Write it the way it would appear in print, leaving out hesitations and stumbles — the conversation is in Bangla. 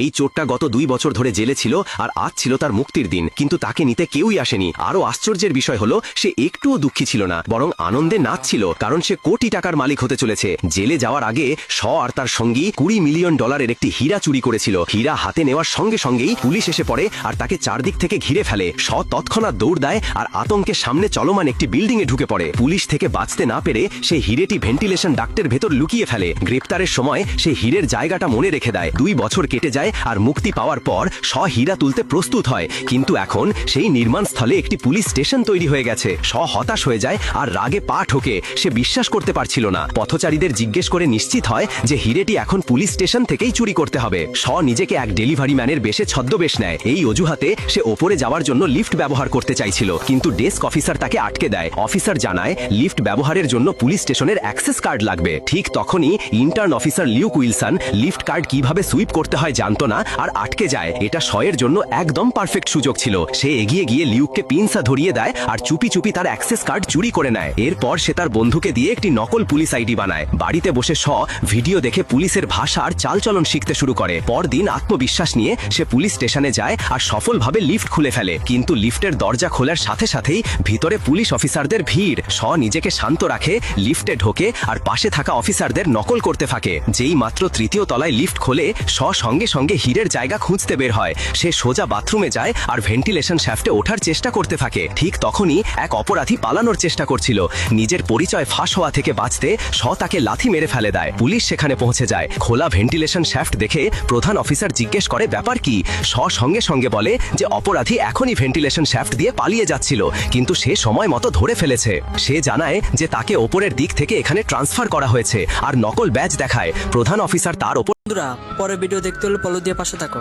এই চোরটা গত 2 বছর ধরে জেলে ছিল আর আজ ছিল তার মুক্তির দিন, কিন্তু তাকে নিতে কেউই আসেনি। আরো আশ্চর্যের বিষয় হলো সে একটুও দুঃখী ছিল না, বরং আনন্দে নাচছিল, কারণ সে কোটি টাকার মালিক হতে চলেছে। জেলে যাওয়ার আগে শ আর তার সঙ্গী $20 মিলিয়ন একটি হীরা চুরি করেছিল। হীরা হাতে নেওয়ার সঙ্গে সঙ্গেই পুলিশ এসে পড়ে আর তাকে চারদিক থেকে ঘিরে ফেলে। শ তৎক্ষণাৎ দৌড় দেয় আর আতঙ্কে সামনে চলমান একটি বিল্ডিং এ ঢুকে পড়ে। পুলিশ থেকে বাঁচতে না পেরে সে হিরেটি ভেন্টিলেশন ডাক্টের ভেতর লুকিয়ে ফেলে। গ্রেপ্তারের সময় সে হীরের জায়গাটা মনে রেখে দেয়। 2 বছর কেটে যায় আর মুক্তি পাওয়ার পর শ হীরা তুলতে প্রস্তুত হয়, কিন্তু এখন সেই নির্মাণ স্থলে একটি পুলিশ স্টেশন তৈরি হয়ে গেছে। শ হতাশ হয়ে যায় আর রাগে পা ঠোকে। সে বিশ্বাস করতে পারছিল না। পথচারীদের জিজ্ঞেস করে নিশ্চিত হয় যে হিরেটি এখন পুলিশ স্টেশন থেকেই চুরি করতে হবে। শ নিজেকে এক ডেলিভারি ম্যানের বেশে ছদ্মবেশ নেয়। এই অজুহাতে সে ওপরে যাওয়ার জন্য লিফট ব্যবহার করতে চাইছিল, কিন্তু ডেস্ক অফিসার তাকে আটকে দেয়। অফিসার জানায় লিফট ব্যবহারের জন্য পুলিশ স্টেশনের অ্যাক্সেস কার্ড লাগবে। ঠিক তখনই intern officer Luke Wilson lift card কিভাবে সুইপ করতে হয় জানতো না আর আটকে যায়। এটা শয়ের জন্য একদম পারফেক্ট সুযোগ ছিল। সে এগিয়ে গিয়ে লিউককে পিনসা ধরিয়ে দেয় আর চুপি চুপি তার অ্যাক্সেস কার্ড চুরি করে নেয়। এরপর সে তার বন্ধুকে দিয়ে একটি নকল পুলিশ আইডি বানায়। বাড়িতে বসে শ ভিডিও দেখে পুলিশের ভাষা আর চালচলন শিখতে শুরু করে। পরদিন আত্মবিশ্বাস নিয়ে সে পুলিশ স্টেশনে যায় আর সফলভাবে লিফট খুলে ফেলে, কিন্তু লিফটের দরজা খোলার সাথে সাথেই ভিতরে পুলিশ অফিসারদের ভিড়। শ নিজেকে শান্ত রাখে, লিফটে ঢোকে আর পাশে থাকা অফিসারদের নকল করতে থাকে। যেই মাত্র 3য় তলায় লিফট খোলে, শ সঙ্গে সঙ্গে হীরের জায়গা খুঁজতে বের হয়। সে সোজা বাথরুমে যায় আর ভেন্টিলেশন শ্যাফটে ওঠার চেষ্টা করতে থাকে। ঠিক তখনই এক অপরাধী পালানোর চেষ্টা করছিল। নিজের পরিচয় ফাঁস হওয়া থেকে বাঁচতে শ তাকে লাথি মেরে ফেলে দেয়। পুলিশ সেখানে পৌঁছে যায়। খোলা ভেন্টিলেশন শ্যাফট দেখে প্রধান অফিসার জিজ্ঞেস করে ব্যাপার কি। শ সঙ্গে সঙ্গে বলে যে অপরাধী এখনই ভেন্টিলেশন শ্যাফট দিয়ে পালিয়ে যাচ্ছিল, কিন্তু সে সময় মতো ধরে ফেলেছে। সে জানায় যে তাকে ওপরের দিক থেকে এখানে ট্রান্সফার করা হয়েছে আর নকল ব্যাজ দেখায়। প্রধান অফিসার তার ওপর বন্ধুরা, পরের ভিডিও দেখতে হলে ফলো দিয়ে পাশে থাকো।